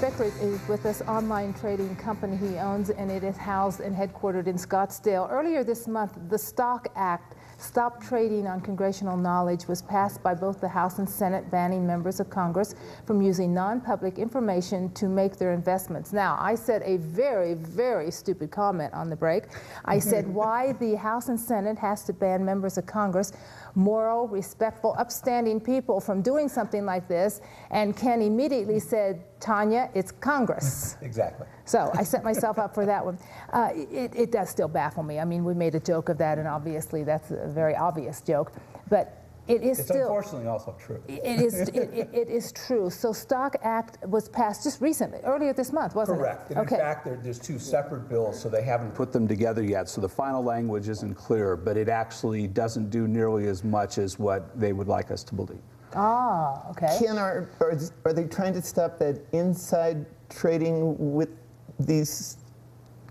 Beckrich is with this online trading company he owns, and it is housed and headquartered in Scottsdale. Earlier this month, the Stock Act, Stop Trading on Congressional Knowledge, was passed by both the House and Senate, banning members of Congress from using non-public information to make their investments. Now, I said a very, very stupid comment on the break. I said why the House and Senate has to ban members of Congress, moral, respectful, upstanding people, from doing something like this, and Ken immediately said, Tanya, it's Congress. Exactly. So I set myself up for that one. It does still baffle me. I mean, we made a joke of that, and obviously that's a very obvious joke, but it's still, unfortunately also true. It is true. So Stock Act was passed just recently, earlier this month, wasn't it? Correct. And okay. In fact, there's two separate bills, so they haven't put them together yet. So the final language isn't clear, but it actually doesn't do nearly as much as what they would like us to believe. Ah, okay. Ken, are they trying to stop that inside trading with these?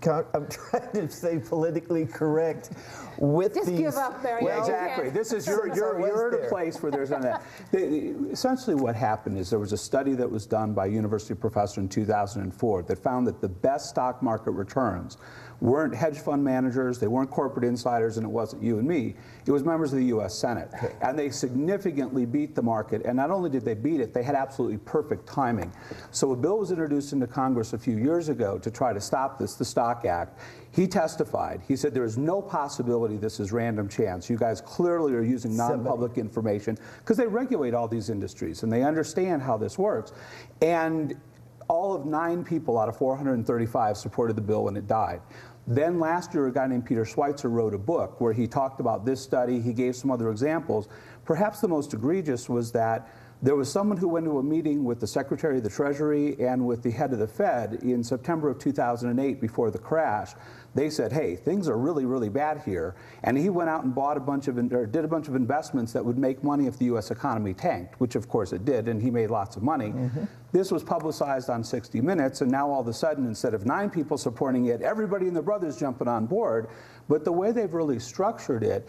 I'm trying to say politically correct with Just these. Give up, Mary. Well, exactly. This is you're at a place where there's none of that. Essentially, what happened is there was a study that was done by a university professor in 2004 that found that the best stock market returns weren't hedge fund managers, they weren't corporate insiders, and it wasn't you and me. It was members of the U.S. Senate. And they significantly beat the market, and not only did they beat it, they had absolutely perfect timing. So a bill was introduced into Congress a few years ago to try to stop this, the Stock Act. He testified. He said there is no possibility this is random chance. You guys clearly are using non-public information, because they regulate all these industries, and they understand how this works. And all of 9 people out of 435 supported the bill when it died. Then last year, a guy named Peter Schweitzer wrote a book where he talked about this study. He gave some other examples. Perhaps the most egregious was that there was someone who went to a meeting with the Secretary of the Treasury and with the head of the Fed in September of 2008 before the crash. They said, hey, things are really, really bad here. And he went out and bought did a bunch of investments that would make money if the U.S. economy tanked, which of course it did, and he made lots of money. This was publicized on 60 Minutes, and now all of a sudden, instead of 9 people supporting it, everybody and their brothers jumping on board. But the way they've really structured it,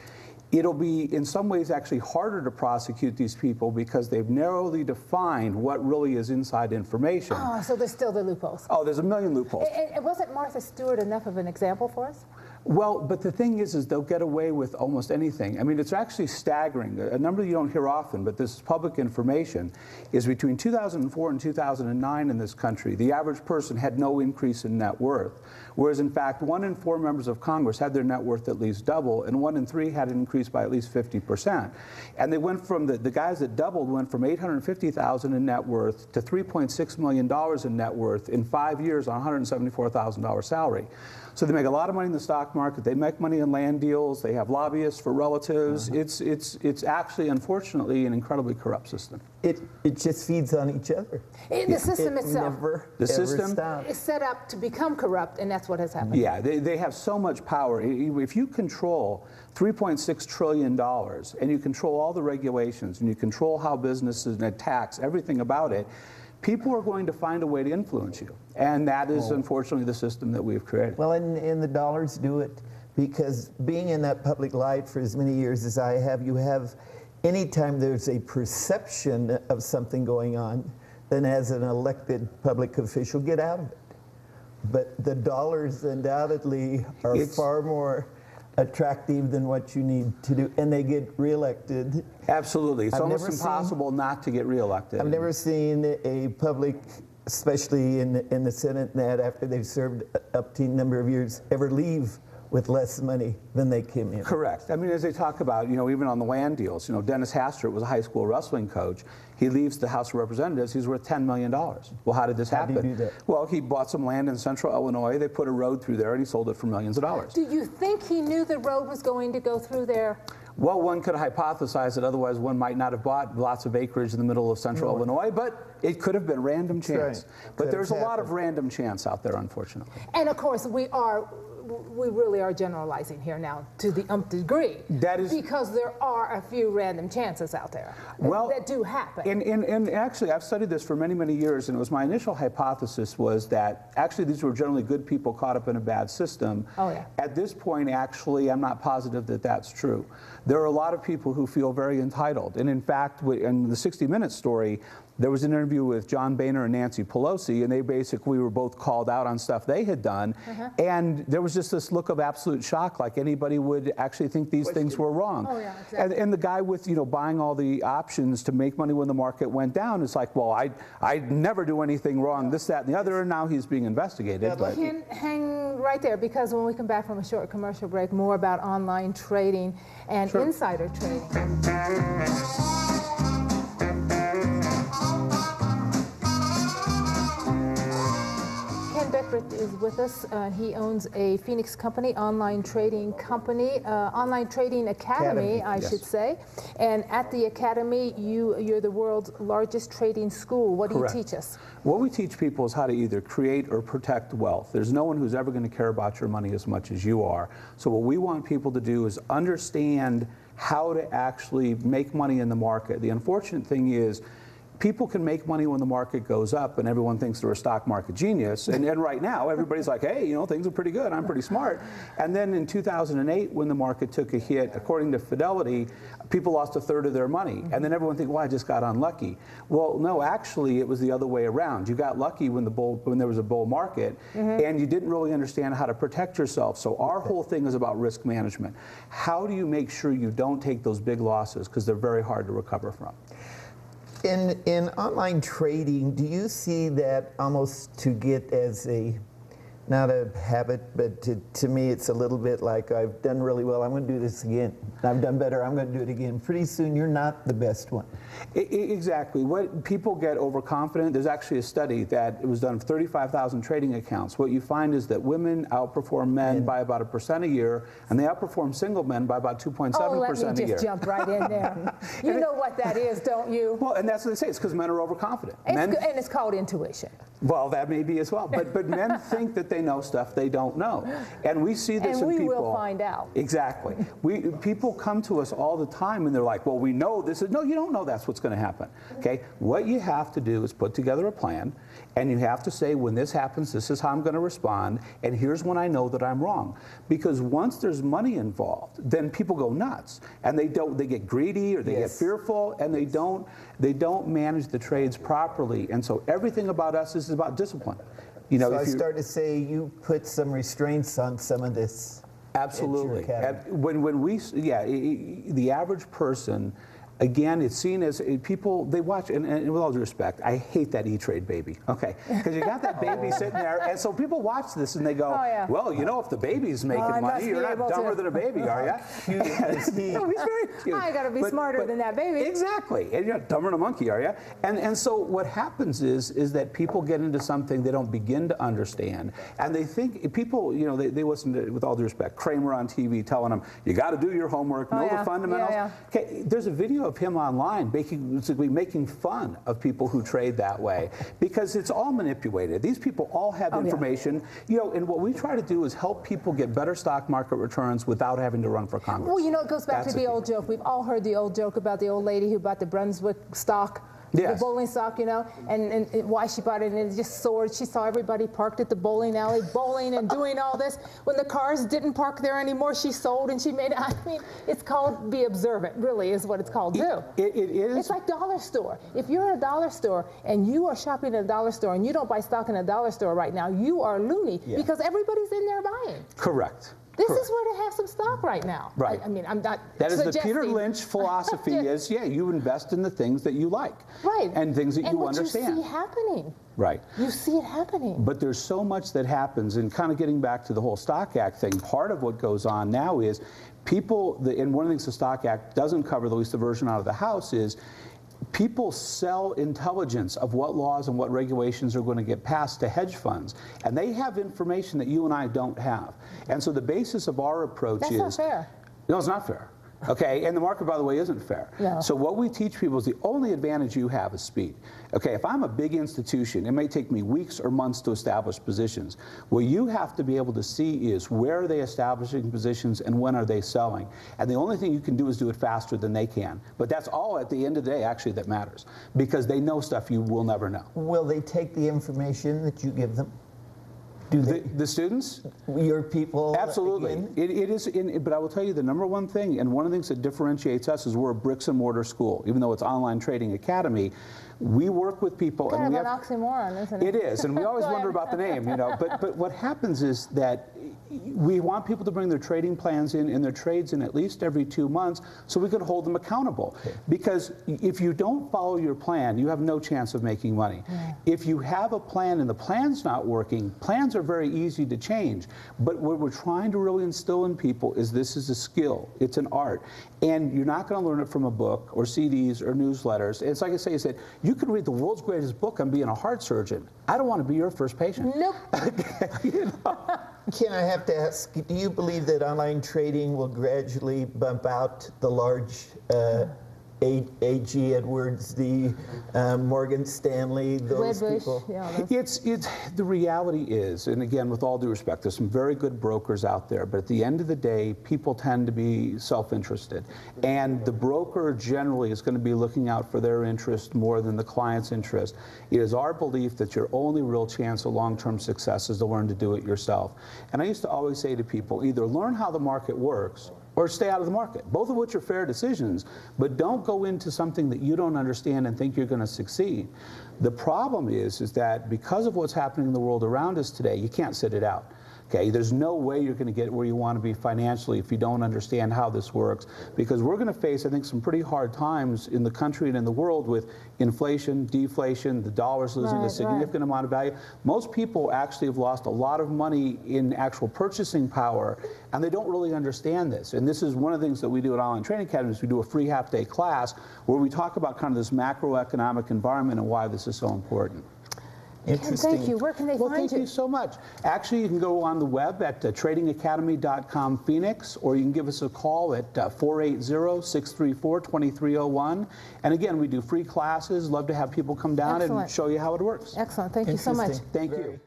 it'll be, in some ways, actually harder to prosecute these people because they've narrowly defined what really is inside information. Oh, so there's still the loopholes. Oh, there's a million loopholes. And wasn't Martha Stewart enough of an example for us? Well, but the thing is they'll get away with almost anything. I mean, it's actually staggering. A number you don't hear often, but this is public information, is between 2004 and 2009 in this country, the average person had no increase in net worth. Whereas, in fact, 1 in 4 members of Congress had their net worth at least double, and 1 in 3 had an increase by at least 50%. And they went from, the guys that doubled went from $850,000 in net worth to $3.6 million in net worth in 5 years on a $174,000 salary. So they make a lot of money in the stock market. They make money in land deals. They have lobbyists for relatives. It's actually, unfortunately, an incredibly corrupt system. It just feeds on each other. The system itself. The system is set up to become corrupt, and that's what has happened. Yeah, they have so much power. If you control $3.6 trillion, and you control all the regulations, and you control how businesses and tax, everything about it, people are going to find a way to influence you. And that is, unfortunately, the system that we've created. Well, and the dollars do it, because being in that public light for as many years as I have, you have, anytime there's a perception of something going on, then as an elected public official, get out of it. But the dollars undoubtedly are far more attractive than what you need to do, and they get reelected. Absolutely. It's almost impossible not to get reelected. I've never seen a public, especially in the Senate, that after they've served up to a number of years, ever leave with less money than they came in. Correct. I mean, as they talk about, even on the land deals, Dennis Hastert was a high school wrestling coach. He leaves the House of Representatives, he's worth $10 million. Well, how did this happen? How did he do that? Well, he bought some land in central Illinois, they put a road through there, and he sold it for millions of dollars. Do you think he knew the road was going to go through there? Well, one could hypothesize that otherwise one might not have bought lots of acreage in the middle of central Illinois, but it could have been random chance. Right. But there's a lot of random chance out there, unfortunately. And of course, we really are generalizing here now to the umpth degree. That is, because there are a few random chances out there that do happen. And actually, I've studied this for many, many years, and it was my initial hypothesis was that actually these were generally good people caught up in a bad system. Oh, yeah. At this point, actually, I'm not positive that that's true. There are a lot of people who feel very entitled. And in fact, in the 60 Minutes story, there was an interview with John Boehner and Nancy Pelosi, and they basically were both called out on stuff they had done, and there was just this look of absolute shock, like anybody would actually think these things were wrong. Oh, yeah, exactly. And the guy with, you know, buying all the options to make money when the market went down, it's like, well, I never do anything wrong, this, that, and the other, and now he's being investigated. Yeah, but Hang right there, because when we come back from a short commercial break, more about online trading and insider trading. Beckrich is with us. He owns a Phoenix company, online trading academy, I should say. And at the academy, you're the world's largest trading school. What do you teach us? What we teach people is how to either create or protect wealth. There's no one who's ever going to care about your money as much as you are. So what we want people to do is understand how to actually make money in the market. The unfortunate thing is, people can make money when the market goes up, and everyone thinks they're a stock market genius. And right now, everybody's like, hey, you know, things are pretty good. I'm pretty smart. And then in 2008, when the market took a hit, according to Fidelity, people lost 1/3 of their money. And then everyone thinks, well, I just got unlucky. Well, no, actually, it was the other way around. You got lucky when there was a bull market, and you didn't really understand how to protect yourself. So our whole thing is about risk management. How do you make sure you don't take those big losses? Because they're very hard to recover from. In online trading, do you see that almost to get as a, not a habit, but to me it's a little bit like, I've done really well, I'm going to do this again. I've done better, I'm going to do it again. Pretty soon you're not the best one. Exactly. What people get overconfident, there's actually a study that it was done of 35,000 trading accounts. What you find is that women outperform men by about 1% a year, and they outperform single men by about 2.7% a year. Oh, let me just jump right in there. You know what that is, don't you? Well, and that's what they say. It's because men are overconfident. And it's called intuition. Well, that may be as well. But men think that they know stuff they don't know. And we see this in people. And we will find out. Exactly. People come to us all the time and they're like, well, we know this is, no, you don't know that's what's going to happen. Okay? What you have to do is put together a plan, and you have to say, when this happens, this is how I'm going to respond, and here's when I know that I'm wrong. Because once there's money involved, then people go nuts, and they get greedy, or they get fearful, and they don't manage the trades properly. And so everything about us is about discipline. You know, so I start to say you put some restraints on some of this. Absolutely. The average person, again, it's seen as people, they watch, and with all due respect, I hate that E-Trade baby, okay? Because you got that baby sitting there, and so people watch this and they go, well, you know, if the baby's making money, you're not dumber than a baby, are you? No, he's very cute. I got to be smarter than that baby. Exactly, and you're not dumber than a monkey, are you? And so what happens is that people get into something they don't begin to understand, and they think, people, you know, they listen to, with all due respect, Kramer on TV telling them, you got to do your homework, know the fundamentals. Okay, there's a video of him online making fun of people who trade that way, because it's all manipulated. These people all have information, you know, and what we try to do is help people get better stock market returns without having to run for Congress. Well, you know, it goes back to the old joke. We've all heard the old joke about the old lady who bought the Brunswick stock. The bowling stock, you know, and why she bought it, and it just soared. She saw everybody parked at the bowling alley, bowling and doing all this. When the cars didn't park there anymore, she sold, and she made, I mean, it's called be observant, really, is what it's called, too. It is. It's like dollar store. If you're at a dollar store, and you are shopping at a dollar store, and you don't buy stock in a dollar store right now, you are loony, because everybody's in there buying. Correct. This is where to have some stock right now. Right. I mean, I'm not That is suggesting. the Peter Lynch philosophy is, you invest in the things that you like. Right. And things that you understand. And what you see happening. Right. You see it happening. But there's so much that happens, and kind of getting back to the whole Stock Act thing, part of what goes on now is people, and one of the things the Stock Act doesn't cover, at least the version out of the House, is people sell intelligence of what laws and what regulations are going to get passed to hedge funds. And they have information that you and I don't have. And so the basis of our approach is... That's not fair. No, it's not fair. Okay, and the market, by the way, isn't fair. No. So what we teach people is the only advantage you have is speed. Okay, if I'm a big institution, it may take me weeks or months to establish positions. What you have to be able to see is where are they establishing positions and when are they selling. And the only thing you can do is do it faster than they can. But that's all at the end of the day actually that matters, because they know stuff you will never know. Will they take the information that you give them? Do they, The students? your people? Absolutely. Again? It is, but I will tell you the number one thing, and one of the things that differentiates us is we're a bricks and mortar school. Even though it's online trading academy, we work with people. Kind and of an oxymoron, isn't it? It is, and we always wonder about the name, you know. But what happens is that we want people to bring their trading plans in and their trades in at least every 2 months so we can hold them accountable. Okay. Because if you don't follow your plan, you have no chance of making money. Yeah. If you have a plan and the plan's not working, plans are very easy to change. But what we're trying to really instill in people is this is a skill. It's an art. And you're not going to learn it from a book or CDs or newsletters. It's like I say, you can read the world's greatest book on being a heart surgeon. I don't want to be your first patient. Nope. You know? Ken, I have to ask, do you believe that online trading will gradually bump out the large A.G. Edwards, the Morgan Stanley, those Wedbush, people? Yeah, it's the reality is, and again, with all due respect, there's some very good brokers out there, but at the end of the day, people tend to be self-interested. And the broker generally is going to be looking out for their interest more than the client's interest. It is our belief that your only real chance of long-term success is to learn to do it yourself. And I used to always say to people, either learn how the market works or stay out of the market, both of which are fair decisions, but don't go into something that you don't understand and think you're going to succeed. The problem is that because of what's happening in the world around us today, you can't sit it out. Okay, there's no way you're going to get where you want to be financially if you don't understand how this works, because we're going to face, I think, some pretty hard times in the country and in the world with inflation, deflation, the dollar's losing a significant amount of value. Most people actually have lost a lot of money in actual purchasing power, and they don't really understand this. And this is one of the things that we do at Online Trading Academy is we do a free half-day class where we talk about kind of this macroeconomic environment and why this is so important. Interesting. Thank you. Where can they find you? Thank you so much. Actually, you can go on the web at tradingacademy.com Phoenix, or you can give us a call at 480-634-2301. And again, we do free classes. Love to have people come down and show you how it works. Excellent. Thank you so much. Thank you.